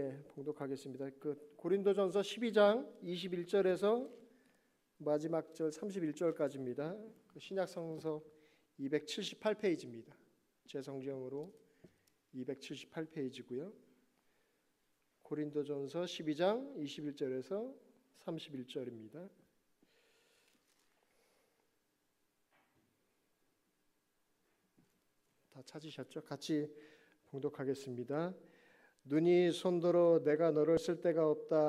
봉독하겠습니다. 고린도전서 12장 21절에서 마지막 절 31절까지입니다. 신약 성서 278페이지입니다. 제 성경으로 278페이지고요. 고린도전서 12장 21절에서 31절입니다. 다 찾으셨죠? 같이 봉독하겠습니다. 눈이 손더러 내가 너를 쓸 데가 없다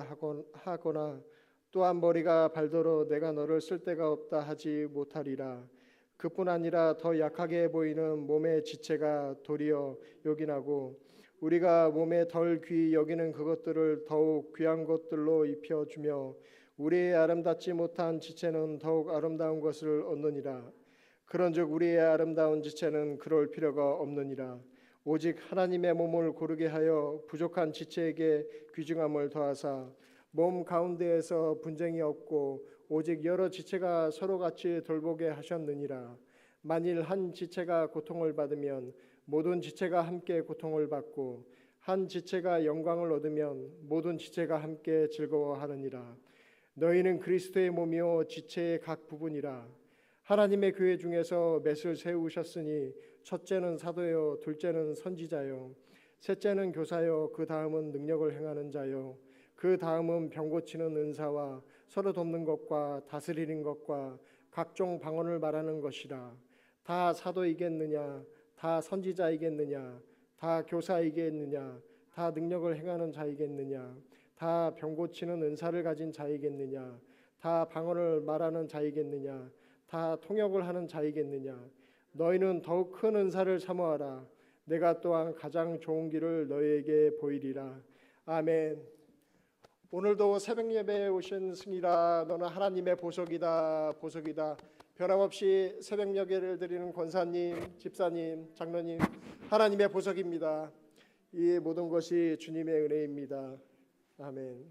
하거나 또한 머리가 발더러 내가 너를 쓸 데가 없다 하지 못하리라. 그뿐 아니라 더 약하게 보이는 몸의 지체가 도리어 요긴하고 우리가 몸에 덜 귀히 여기는 그것들을 더욱 귀한 것들로 입혀주며 우리의 아름답지 못한 지체는 더욱 아름다운 것을 얻느니라. 그런즉 우리의 아름다운 지체는 그럴 필요가 없느니라. 오직 하나님의 몸을 고르게 하여 부족한 지체에게 귀중함을 더하사 몸 가운데에서 분쟁이 없고 오직 여러 지체가 서로 같이 돌보게 하셨느니라. 만일 한 지체가 고통을 받으면 모든 지체가 함께 고통을 받고 한 지체가 영광을 얻으면 모든 지체가 함께 즐거워하느니라. 너희는 그리스도의 몸이요 지체의 각 부분이라. 하나님의 교회 중에서 맷을 세우셨으니 첫째는 사도요, 둘째는 선지자요, 셋째는 교사요, 그 다음은 능력을 행하는 자요, 그 다음은 병 고치는 은사와 서로 돕는 것과 다스리는 것과 각종 방언을 말하는 것이라. 다 사도이겠느냐? 다 선지자이겠느냐? 다 교사이겠느냐? 다 능력을 행하는 자이겠느냐? 다 병 고치는 은사를 가진 자이겠느냐? 다 방언을 말하는 자이겠느냐? 다 통역을 하는 자이겠느냐? 너희는 더욱 큰 은사를 사모하라. 내가 또한 가장 좋은 길을 너희에게 보이리라. 아멘. 오늘도 새벽 예배에 오신 승희라, 너는 하나님의 보석이다, 보석이다. 변함없이 새벽 예배를 드리는 권사님, 집사님, 장로님, 하나님의 보석입니다. 이 모든 것이 주님의 은혜입니다. 아멘.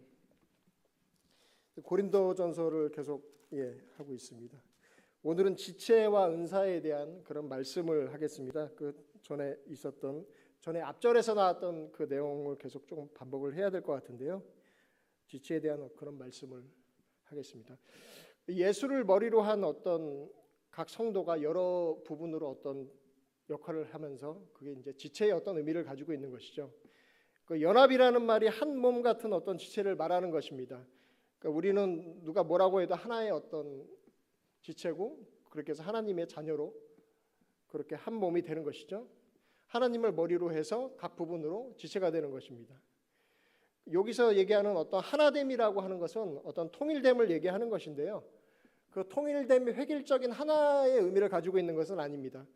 고린도전서를 계속 하고 있습니다. 오늘은 지체와 은사에 대한 그런 말씀을 하겠습니다. 전에 앞절에서 나왔던 그 내용을 계속 좀 반복을 해야 될 것 같은데요. 지체에 대한 그런 말씀을 하겠습니다. 예수를 머리로 한 어떤 각 성도가 여러 부분으로 어떤 역할을 하면서 그게 이제 지체의 어떤 의미를 가지고 있는 것이죠. 그 연합이라는 말이 한 몸 같은 어떤 지체를 말하는 것입니다. 그러니까 우리는 누가 뭐라고 해도 하나의 어떤 지체고 그렇게 해서 하나님의 자녀로 그렇게 한 몸이 되는 것이죠. 하나님을 머리로 해서 각 부분으로 지체가 되는 것입니다. 여기서 얘기하는 어떤 하나됨이라고 하는 것은 어떤 통일됨을 얘기하는 것인데요. 그 통일됨이 획일적인 하나의 의미를 가지고 있는 것은 아닙니다.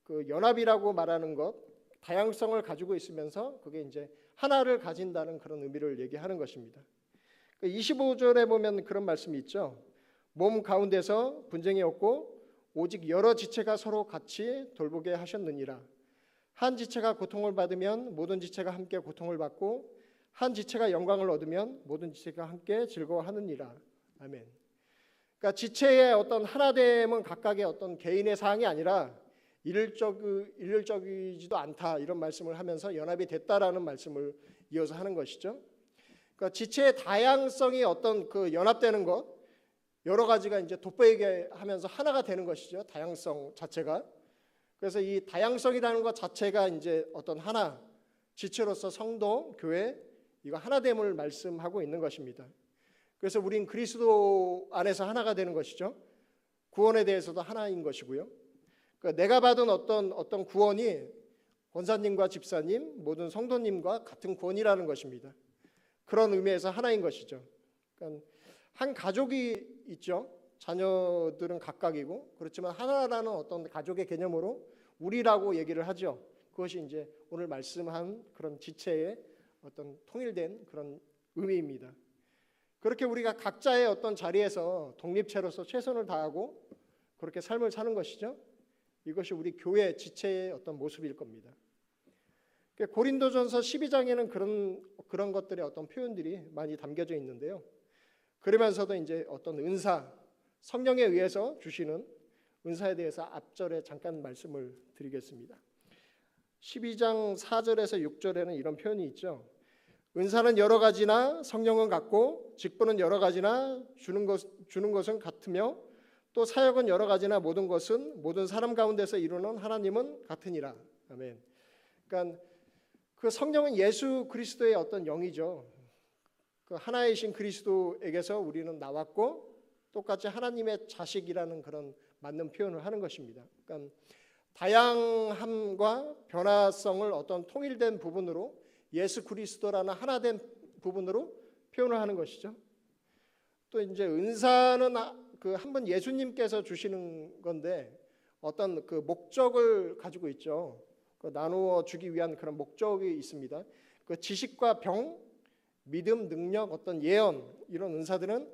그 연합이라고 말하는 것, 다양성을 가지고 있으면서 그게 이제 하나를 가진다는 그런 의미를 얘기하는 것입니다. 25절에 보면 그런 말씀이 있죠. 몸 가운데서 분쟁이 없고 오직 여러 지체가 서로 같이 돌보게 하셨느니라. 한 지체가 고통을 받으면 모든 지체가 함께 고통을 받고 한 지체가 영광을 얻으면 모든 지체가 함께 즐거워하느니라. 아멘. 그러니까 지체의 어떤 하나됨은 각각의 어떤 개인의 사항이 아니라 일률적이지도 않다, 이런 말씀을 하면서 연합이 됐다라는 말씀을 이어서 하는 것이죠. 그러니까 지체의 다양성이 어떤 그 연합되는 것, 여러 가지가 이제 돋보이게 하면서 하나가 되는 것이죠. 다양성 자체가. 그래서 이 다양성이라는 것 자체가 이제 어떤 하나, 지체로서 성도, 교회, 이거 하나됨을 말씀하고 있는 것입니다. 그래서 우린 그리스도 안에서 하나가 되는 것이죠. 구원에 대해서도 하나인 것이고요. 그러니까 내가 받은 어떤 구원이 권사님과 집사님, 모든 성도님과 같은 구원이라는 것입니다. 그런 의미에서 하나인 것이죠. 그러니까 한 가족이 있죠. 자녀들은 각각이고, 그렇지만 하나라는 어떤 가족의 개념으로 우리라고 얘기를 하죠. 그것이 이제 오늘 말씀한 그런 지체의 어떤 통일된 그런 의미입니다. 그렇게 우리가 각자의 어떤 자리에서 독립체로서 최선을 다하고 그렇게 삶을 사는 것이죠. 이것이 우리 교회 지체의 어떤 모습일 겁니다. 고린도전서 12장에는 그런 것들의 어떤 표현들이 많이 담겨져 있는데요. 그러면서도 이제 어떤 은사, 성령에 의해서 주시는 은사에 대해서 앞절에 잠깐 말씀을 드리겠습니다. 12장 4절에서 6절에는 이런 표현이 있죠. 은사는 여러 가지나 성령은 같고 직분은 여러 가지나 주는 것은 같으며 또 사역은 여러 가지나 모든 사람 가운데서 이루는 하나님은 같으니라. 아멘. 그러니까 그 성령은 예수 그리스도의 어떤 영이죠. 그 하나이신 그리스도에게서 우리는 나왔고 똑같이 하나님의 자식이라는 그런 맞는 표현을 하는 것입니다. 그러니까 다양함과 변화성을 어떤 통일된 부분으로 예수 그리스도라는 하나된 부분으로 표현을 하는 것이죠. 또 이제 은사는 그 한 번 예수님께서 주시는 건데 어떤 그 목적을 가지고 있죠. 그 나누어 주기 위한 그런 목적이 있습니다. 그 지식과 병, 믿음, 능력, 어떤 예언 이런 은사들은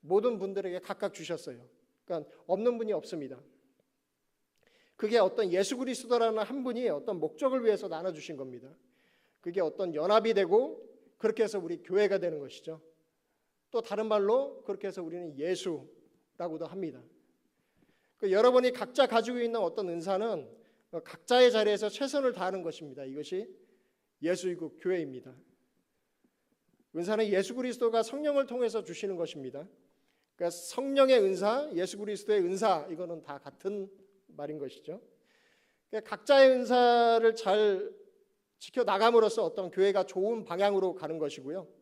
모든 분들에게 각각 주셨어요. 그러니까 없는 분이 없습니다. 그게 어떤 예수 그리스도라는 한 분이 어떤 목적을 위해서 나눠 주신 겁니다. 그게 어떤 연합이 되고 그렇게 해서 우리 교회가 되는 것이죠. 또 다른 말로 그렇게 해서 우리는 예수라고도 합니다. 그 여러분이 각자 가지고 있는 어떤 은사는 각자의 자리에서 최선을 다하는 것입니다. 이것이 예수이고 교회입니다. 은사는 예수 그리스도가 성령을 통해서 주시는 것입니다. 그러니까 성령의 은사, 예수 그리스도의 은사 이거는 다 같은 말인 것이죠. 그러니까 각자의 은사를 잘 지켜 나감으로써 어떤 교회가 좋은 방향으로 가는 것이고요.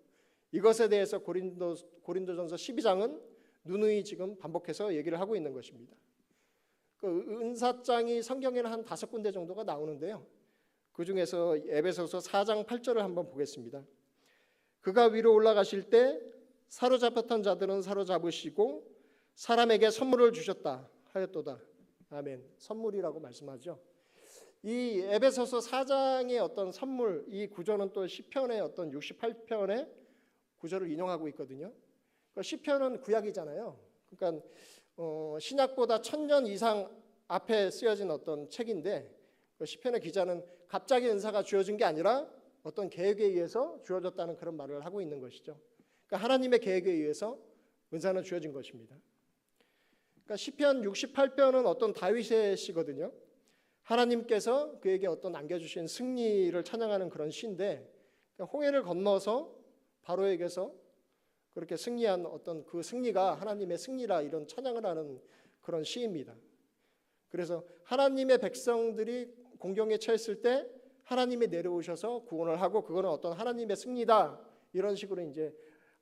이것에 대해서 고린도전서 12장은 누누이 지금 반복해서 얘기를 하고 있는 것입니다. 그 은사장이 성경에는 한 5군데 정도가 나오는데요. 그 중에서 에베소서 4장 8절을 한번 보겠습니다. 그가 위로 올라가실 때 사로잡혔던 자들은 사로잡으시고 사람에게 선물을 주셨다 하였도다. 아멘. 선물이라고 말씀하죠. 이 에베소서 4장의 어떤 선물, 이 구절은 또 시편의 어떤 68편의 구절을 인용하고 있거든요. 시편은 구약이잖아요. 그러니까 신약보다 1000년 이상 앞에 쓰여진 어떤 책인데 시편의 기자는 갑자기 은사가 주어진 게 아니라 어떤 계획에 의해서 주어졌다는 그런 말을 하고 있는 것이죠. 그러니까 하나님의 계획에 의해서 은사는 주어진 것입니다. 그러니까 시편 68편은 어떤 다윗의 시거든요. 하나님께서 그에게 어떤 안겨주신 승리를 찬양하는 그런 시인데 홍해를 건너서 바로에게서 그렇게 승리한 어떤 그 승리가 하나님의 승리라 이런 찬양을 하는 그런 시입니다. 그래서 하나님의 백성들이 공경에 처했을 때 하나님이 내려오셔서 구원을 하고 그거는 어떤 하나님의 승리다 이런 식으로 이제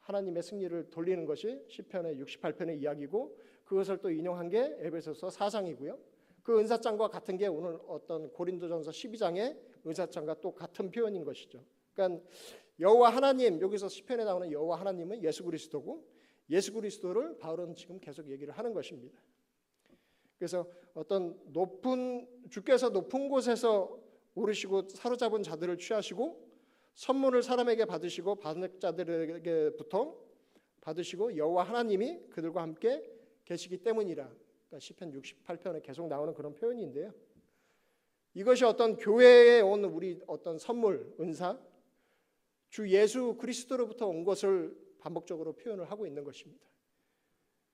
하나님의 승리를 돌리는 것이 시편의 68편의 이야기고 그것을 또 인용한 게 에베소서 4장이고요. 그 은사장과 같은 게 오늘 어떤 고린도전서 12장의 은사장과 또 같은 표현인 것이죠. 그러니까 여호와 하나님, 여기서 시편에 나오는 여호와 하나님은 예수 그리스도고 예수 그리스도를 바울은 지금 계속 얘기를 하는 것입니다. 그래서 어떤 주께서 높은 곳에서 오르시고 사로잡은 자들을 취하시고 선물을 사람에게 받으시고 받은 자들에게부터 받으시고 여호와 하나님이 그들과 함께 계시기 때문이라. 그러니까 시편 68편에 계속 나오는 그런 표현인데요. 이것이 어떤 교회에 온 우리 어떤 선물, 은사, 주 예수 그리스도로부터 온 것을 반복적으로 표현을 하고 있는 것입니다.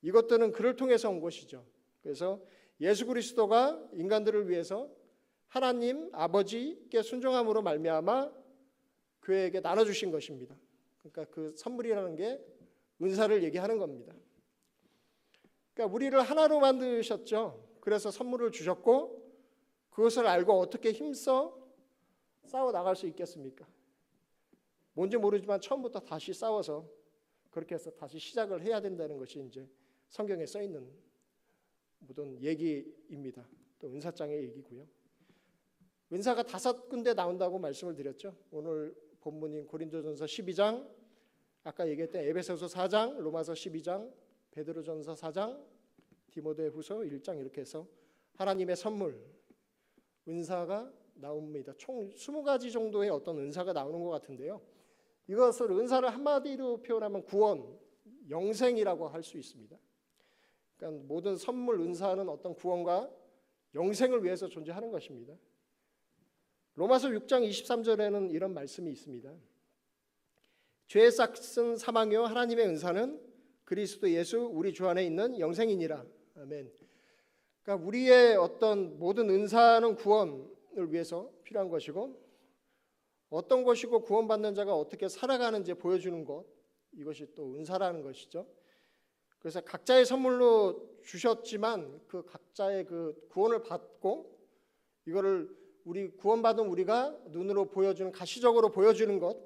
이것들은 그를 통해서 온 것이죠. 그래서 예수 그리스도가 인간들을 위해서 하나님 아버지께 순종함으로 말미암아 교회에게 나눠주신 것입니다. 그러니까 그 선물이라는 게 은사를 얘기하는 겁니다. 그러니까 우리를 하나로 만드셨죠. 그래서 선물을 주셨고 그것을 알고 어떻게 힘써 싸워 나갈 수 있겠습니까? 뭔지 모르지만 처음부터 다시 싸워서 그렇게 해서 다시 시작을 해야 된다는 것이 이제 성경에 써 있는 모든 얘기입니다. 또 은사장의 얘기고요. 은사가 5군데 나온다고 말씀을 드렸죠. 오늘 본문인 고린도전서 12장, 아까 얘기했던 에베소서 4장, 로마서 12장, 베드로전서 4장, 디모데후서 1장 이렇게 해서 하나님의 선물, 은사가 나옵니다. 총 20가지 정도의 어떤 은사가 나오는 것 같은데요. 이것을 은사를 한마디로 표현하면 구원, 영생이라고 할 수 있습니다. 그러니까 모든 선물, 은사는 어떤 구원과 영생을 위해서 존재하는 것입니다. 로마서 6장 23절에는 이런 말씀이 있습니다. 죄의 싹은 사망이요 하나님의 은사는 그리스도 예수 우리 주 안에 있는 영생이니라. 아멘. 그러니까 우리의 어떤 모든 은사는 구원을 위해서 필요한 것이고 어떤 것이고 구원받는 자가 어떻게 살아가는지 보여주는 것, 이것이 또 은사라는 것이죠. 그래서 각자의 선물로 주셨지만 그 각자의 그 구원을 받고 이거를 우리 구원받은 우리가 눈으로 보여주는, 가시적으로 보여주는 것,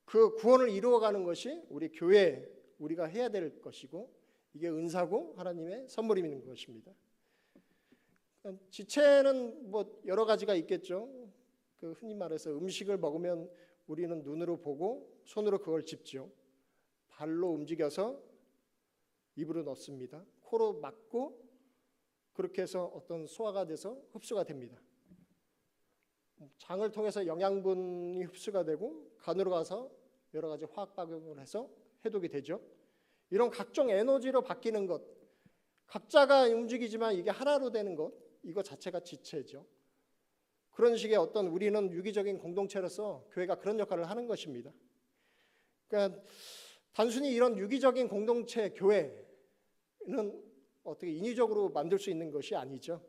그 구원을 이루어가는 것이 우리 교회, 우리가 해야 될 것이고, 이게 은사고 하나님의 선물인 것입니다. 지체는 뭐 여러 가지가 있겠죠. 그 흔히 말해서 음식을 먹으면 우리는 눈으로 보고 손으로 그걸 짚죠. 발로 움직여서 입으로 넣습니다. 코로 막고 그렇게 해서 어떤 소화가 돼서 흡수가 됩니다. 장을 통해서 영양분이 흡수가 되고 간으로 가서 여러 가지 화학 작용을 해서 해독이 되죠. 이런 각종 에너지로 바뀌는 것, 각자가 움직이지만 이게 하나로 되는 것, 이거 자체가 지체죠. 그런 식의 어떤 우리는 유기적인 공동체로서 교회가 그런 역할을 하는 것입니다. 그러니까 단순히 이런 유기적인 공동체 교회는 어떻게 인위적으로 만들 수 있는 것이 아니죠.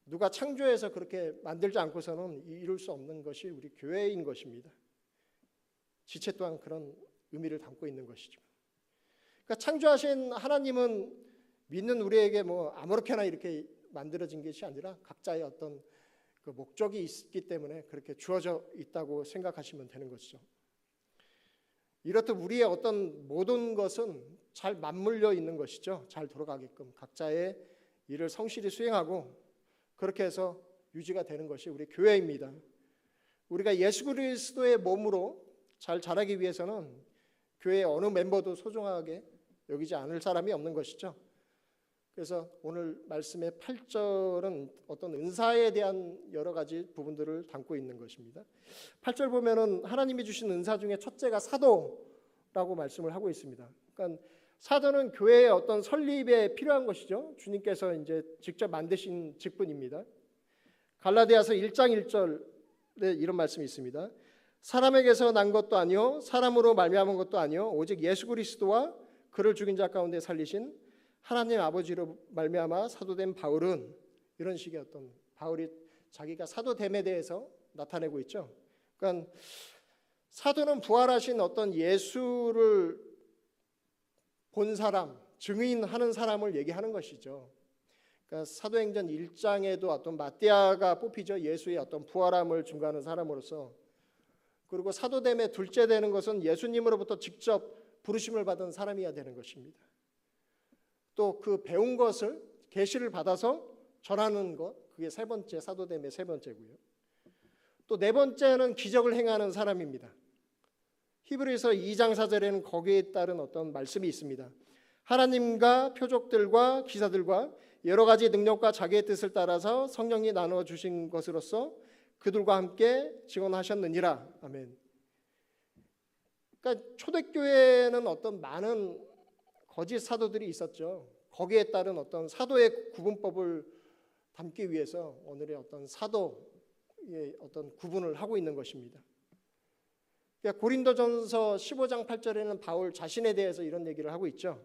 누가 창조해서 그렇게 만들지 않고서는 이룰 수 없는 것이 우리 교회인 것입니다. 지체 또한 그런 의미를 담고 있는 것이죠. 그러니까 창조하신 하나님은 믿는 우리에게 뭐 아무렇게나 이렇게 만들어진 것이 아니라 각자의 어떤 그 목적이 있기 때문에 그렇게 주어져 있다고 생각하시면 되는 것이죠. 이렇듯 우리의 어떤 모든 것은 잘 맞물려 있는 것이죠. 잘 돌아가게끔 각자의 일을 성실히 수행하고 그렇게 해서 유지가 되는 것이 우리 교회입니다. 우리가 예수 그리스도의 몸으로 잘 자라기 위해서는 교회의 어느 멤버도 소중하게 여기지 않을 사람이 없는 것이죠. 그래서 오늘 말씀의 8절은 어떤 은사에 대한 여러 가지 부분들을 담고 있는 것입니다. 8절 보면은 하나님이 주신 은사 중에 첫째가 사도라고 말씀을 하고 있습니다. 그러니까 사도는 교회의 어떤 설립에 필요한 것이죠. 주님께서 이제 직접 만드신 직분입니다. 갈라디아서 1장 1절에 이런 말씀이 있습니다. 사람에게서 난 것도 아니요 사람으로 말미암은 것도 아니요 오직 예수 그리스도와 그를 죽인 자 가운데 살리신 하나님 아버지로 말미암아 사도된 바울은, 이런 식의 어떤 바울이 자기가 사도됨에 대해서 나타내고 있죠. 그러니까 사도는 부활하신 어떤 예수를 본 사람, 증인하는 사람을 얘기하는 것이죠. 그러니까 사도행전 1장에도 어떤 마띠아가 뽑히죠. 예수의 어떤 부활함을 증거하는 사람으로서. 그리고 사도됨의 둘째 되는 것은 예수님으로부터 직접 부르심을 받은 사람이어야 되는 것입니다. 또 그 배운 것을 계시를 받아서 전하는 것, 그게 세 번째, 사도됨의 세 번째고요. 또 네 번째는 기적을 행하는 사람입니다. 히브리서 2장 4절에는 거기에 따른 어떤 말씀이 있습니다. 하나님과 표적들과 기사들과 여러 가지 능력과 자기의 뜻을 따라서 성령이 나누어 주신 것으로서 그들과 함께 증언하셨느니라. 아멘. 그러니까 초대교회는 어떤 많은 거짓 사도들이 있었죠. 거기에 따른 어떤 사도의 구분법을 담기 위해서 오늘의 어떤 사도의 어떤 구분을 하고 있는 것입니다. 그러니까 고린도전서 15장 8절에는 바울 자신에 대해서 이런 얘기를 하고 있죠.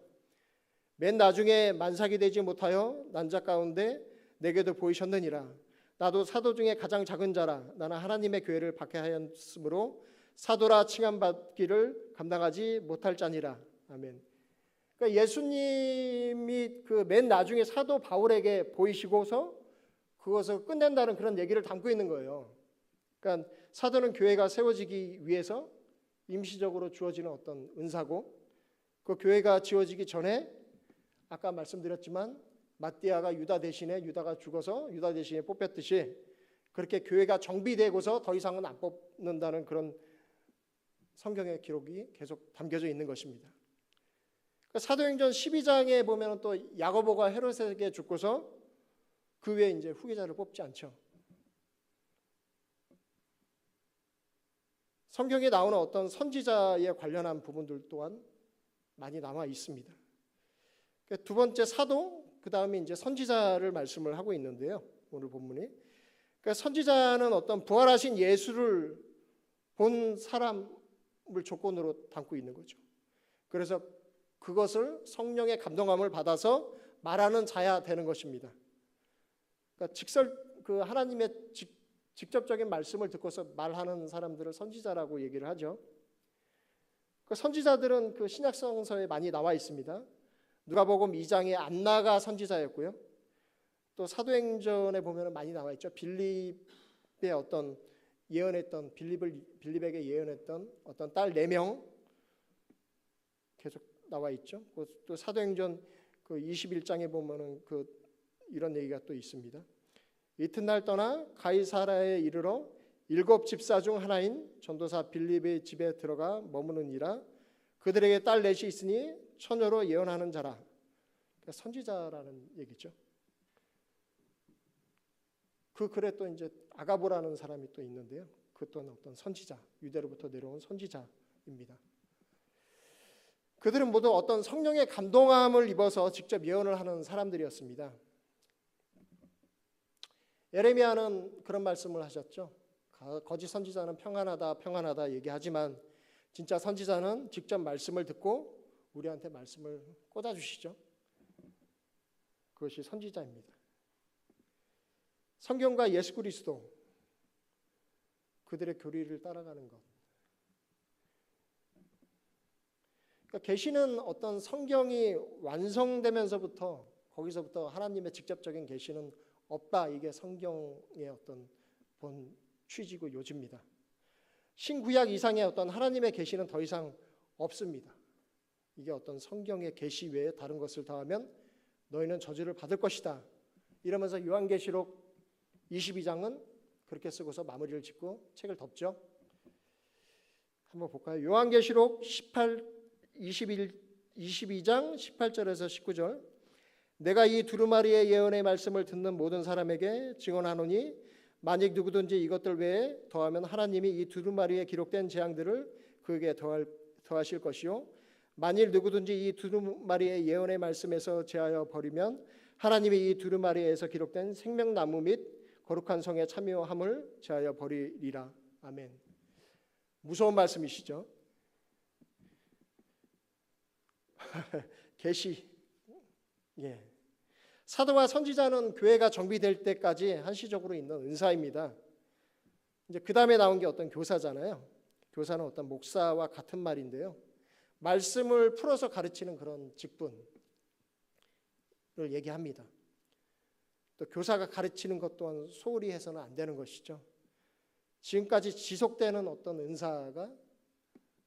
맨 나중에 만삭이 되지 못하여 난자 가운데 내게도 보이셨느니라. 나도 사도 중에 가장 작은 자라. 나는 하나님의 교회를 박해하였으므로 사도라 칭함받기를 감당하지 못할 자니라. 아멘. 그러니까 예수님이 그 맨 나중에 사도 바울에게 보이시고서 그것을 끝낸다는 그런 얘기를 담고 있는 거예요. 그러니까 사도는 교회가 세워지기 위해서 임시적으로 주어지는 어떤 은사고, 그 교회가 지어지기 전에 아까 말씀드렸지만 마띠아가 유다 대신에, 유다가 죽어서 유다 대신에 뽑혔듯이 그렇게 교회가 정비되고서 더 이상은 안 뽑는다는 그런 성경의 기록이 계속 담겨져 있는 것입니다. 사도행전 12장에 보면 또 야고보가 헤롯에게 죽고서 그 외에 이제 후계자를 뽑지 않죠. 성경에 나오는 어떤 선지자에 관련한 부분들 또한 많이 남아 있습니다. 두 번째 사도, 그 다음에 이제 선지자를 말씀을 하고 있는데요. 오늘 본문이. 그러니까 선지자는 어떤 부활하신 예수를 본 사람을 조건으로 담고 있는 거죠. 그래서 그것을 성령의 감동함을 받아서 말하는 자야 되는 것입니다. 그러니까 그 하나님의 직접적인 말씀을 듣고서 말하는 사람들을 선지자라고 얘기를 하죠. 그 선지자들은 그 신약성서에 많이 나와 있습니다. 누가복음 2장에 안나가 선지자였고요. 또 사도행전에 보면 많이 나와 있죠. 빌립의 어떤 예언했던 빌립에게 예언했던 어떤 딸 4명 계속 나와 있죠. 또 사도행전 그 21장에 보면은 이런 얘기가 또 있습니다. 이튿날 떠나 가이사라에 이르러 7 집사 중 하나인 전도사 빌립의 집에 들어가 머무느니라. 그들에게 딸 넷이 있으니 처녀로 예언하는 자라. 그러니까 선지자라는 얘기죠. 그 글에 또 이제 아가보라는 사람이 또 있는데요. 그 또한 어떤 선지자, 유대로부터 내려온 선지자입니다. 그들은 모두 어떤 성령의 감동함을 입어서 직접 예언을 하는 사람들이었습니다. 예레미야는 그런 말씀을 하셨죠. 거짓 선지자는 평안하다 평안하다 얘기하지만 진짜 선지자는 직접 말씀을 듣고 우리한테 말씀을 꽂아주시죠. 그것이 선지자입니다. 성경과 예수 그리스도 그들의 교리를 따라가는 것. 그러니까 계시는 어떤 성경이 완성되면서부터 거기서부터 하나님의 직접적인 계시는 없다. 이게 성경의 어떤 본 취지고 요지입니다. 신구약 이상의 어떤 하나님의 계시는 더 이상 없습니다. 이게 어떤 성경의 계시 외에 다른 것을 더하면 너희는 저주를 받을 것이다. 이러면서 요한계시록 22장은 그렇게 쓰고서 마무리를 짓고 책을 덮죠. 한번 볼까요? 요한계시록 22장 18절에서 19절. 내가 이 두루마리의 예언의 말씀을 듣는 모든 사람에게 증언하노니 만약 누구든지 이것들 외에 더하면 하나님이 이 두루마리에 기록된 재앙들을 그에게 더하실 것이요 만일 누구든지 이 두루마리의 예언의 말씀에서 제하여 버리면 하나님이 이 두루마리에서 기록된 생명나무 및 거룩한 성에 참여함을 제하여 버리리라. 아멘. 무서운 말씀이시죠. 계시. 예. 사도와 선지자는 교회가 정비될 때까지 한시적으로 있는 은사입니다. 이제 그 다음에 나온 게 어떤 교사잖아요. 교사는 어떤 목사와 같은 말인데요. 말씀을 풀어서 가르치는 그런 직분을 얘기합니다. 또 교사가 가르치는 것 또한 소홀히 해서는 안 되는 것이죠. 지금까지 지속되는 어떤 은사가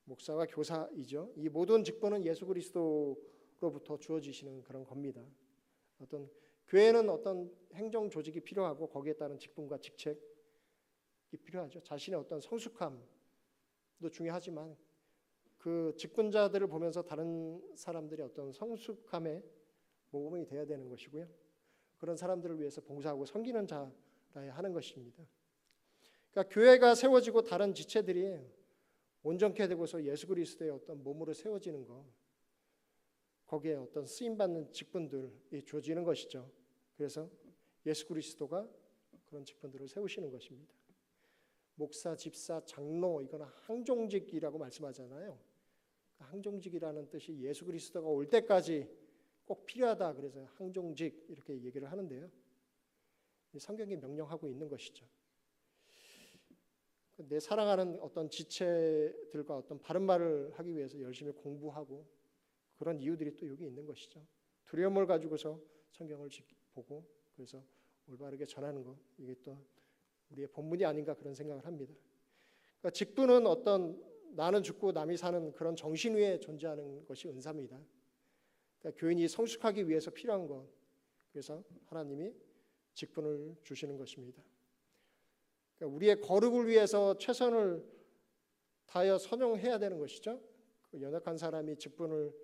목사와 교사이죠. 이 모든 직분은 예수 그리스도로부터 주어지시는 그런 겁니다. 어떤 교회는 어떤 행정 조직이 필요하고 거기에 따른 직분과 직책이 필요하죠. 자신의 어떤 성숙함도 중요하지만 그 직분자들을 보면서 다른 사람들이 어떤 성숙함에 모범이 되어야 되는 것이고요. 그런 사람들을 위해서 봉사하고 섬기는 자라야 하는 것입니다. 그러니까 교회가 세워지고 다른 지체들이 온전케 되고서 예수 그리스도의 어떤 몸으로 세워지는 것, 거기에 어떤 쓰임받는 직분들이 주어지는 것이죠. 그래서 예수 그리스도가 그런 직분들을 세우시는 것입니다. 목사, 집사, 장로 이거는 항종직이라고 말씀하잖아요. 항종직이라는 뜻이 예수 그리스도가 올 때까지 꼭 필요하다. 그래서 항종직 이렇게 얘기를 하는데요. 성경이 명령하고 있는 것이죠. 내 사랑하는 어떤 지체들과 어떤 바른 말을 하기 위해서 열심히 공부하고 그런 이유들이 또 여기 있는 것이죠. 두려움을 가지고서 성경을 보고 그래서 올바르게 전하는 것 이게 또 우리의 본분이 아닌가 그런 생각을 합니다. 그러니까 직분은 어떤 나는 죽고 남이 사는 그런 정신 위에 존재하는 것이 은사입니다. 그러니까 교인이 성숙하기 위해서 필요한 것 그래서 하나님이 직분을 주시는 것입니다. 그러니까 우리의 거룩을 위해서 최선을 다하여 선용해야 되는 것이죠. 그 연약한 사람이 직분을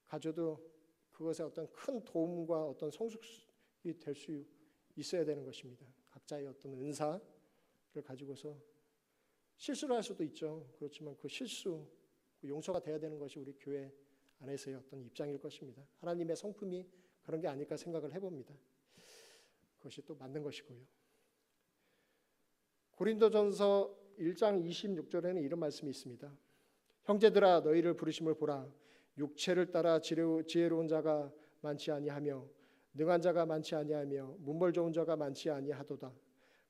가져도 그것에 어떤 큰 도움과 어떤 성숙이 될 수 있어야 되는 것입니다. 각자의 어떤 은사를 가지고서 실수를 할 수도 있죠. 그렇지만 그 실수, 그 용서가 돼야 되는 것이 우리 교회 안에서의 어떤 입장일 것입니다. 하나님의 성품이 그런 게 아닐까 생각을 해봅니다. 그것이 또 맞는 것이고요. 고린도전서 1장 26절에는 이런 말씀이 있습니다. 형제들아 너희를 부르심을 보라. 육체를 따라 지혜로운 자가 많지 아니하며 능한 자가 많지 아니하며 문벌 좋은 자가 많지 아니하도다.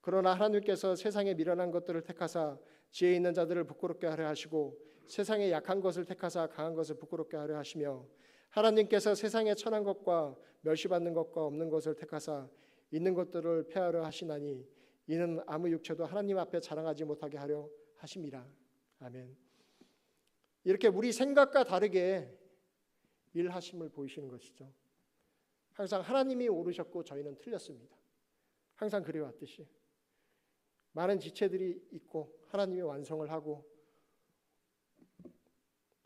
그러나 하나님께서 세상에 미련한 것들을 택하사 지혜 있는 자들을 부끄럽게 하려 하시고 세상에 약한 것을 택하사 강한 것을 부끄럽게 하려 하시며 하나님께서 세상에 천한 것과 멸시받는 것과 없는 것을 택하사 있는 것들을 폐하려 하시나니 이는 아무 육체도 하나님 앞에 자랑하지 못하게 하려 하심이라. 아멘. 이렇게 우리 생각과 다르게 일하심을 보이시는 것이죠. 항상 하나님이 오르셨고 저희는 틀렸습니다. 항상 그래왔듯이 많은 지체들이 있고 하나님이 완성을 하고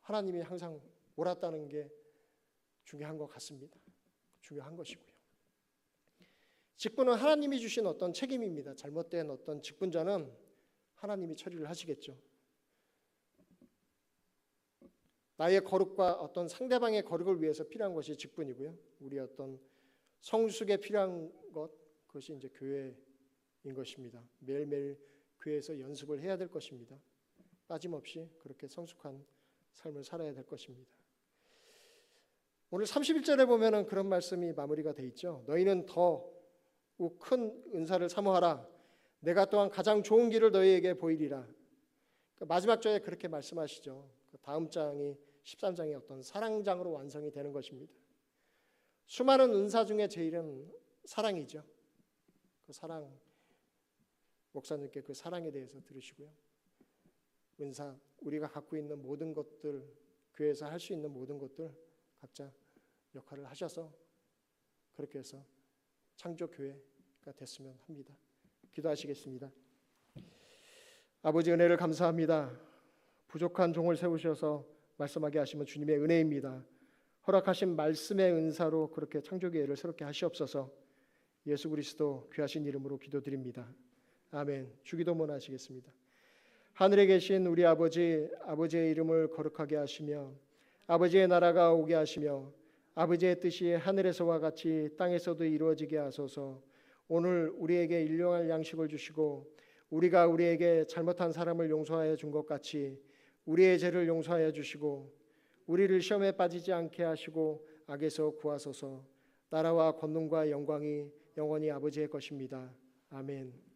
하나님이 항상 옳았다는 게 중요한 것 같습니다. 중요한 것이고요. 직분은 하나님이 주신 어떤 책임입니다. 잘못된 어떤 직분자는 하나님이 처리를 하시겠죠. 나의 거룩과 어떤 상대방의 거룩을 위해서 필요한 것이 직분이고요. 우리 어떤 성숙에 필요한 것, 그것이 이제 교회인 것입니다. 매일매일 교회에서 연습을 해야 될 것입니다. 빠짐없이 그렇게 성숙한 삶을 살아야 될 것입니다. 오늘 31절에 보면은 그런 말씀이 마무리가 돼 있죠. 너희는 더 큰 은사를 사모하라. 내가 또한 가장 좋은 길을 너희에게 보이리라. 마지막 절에 그렇게 말씀하시죠. 다음 장이 13장의 어떤 사랑장으로 완성이 되는 것입니다. 수많은 은사 중에 제일은 사랑이죠. 그 사랑, 목사님께 그 사랑에 대해서 들으시고요. 은사, 우리가 갖고 있는 모든 것들, 교회에서 할 수 있는 모든 것들 각자 역할을 하셔서 그렇게 해서 창조교회가 됐으면 합니다. 기도하시겠습니다. 아버지 은혜를 감사합니다. 부족한 종을 세우셔서 말씀하게 하시면 주님의 은혜입니다. 허락하신 말씀의 은사로 그렇게 창조교회를 새롭게 하시옵소서. 예수 그리스도 귀하신 이름으로 기도드립니다. 아멘. 주기도문 하시겠습니다. 하늘에 계신 우리 아버지, 아버지의 이름을 거룩하게 하시며 아버지의 나라가 오게 하시며 아버지의 뜻이 하늘에서와 같이 땅에서도 이루어지게 하소서. 오늘 우리에게 일용할 양식을 주시고 우리가 우리에게 잘못한 사람을 용서하여 준 것 같이 우리의 죄를 용서하여 주시고 우리를 시험에 빠지지 않게 하시고 악에서 구하소서. 나라와 권능과 영광이 영원히 아버지의 것입니다. 아멘.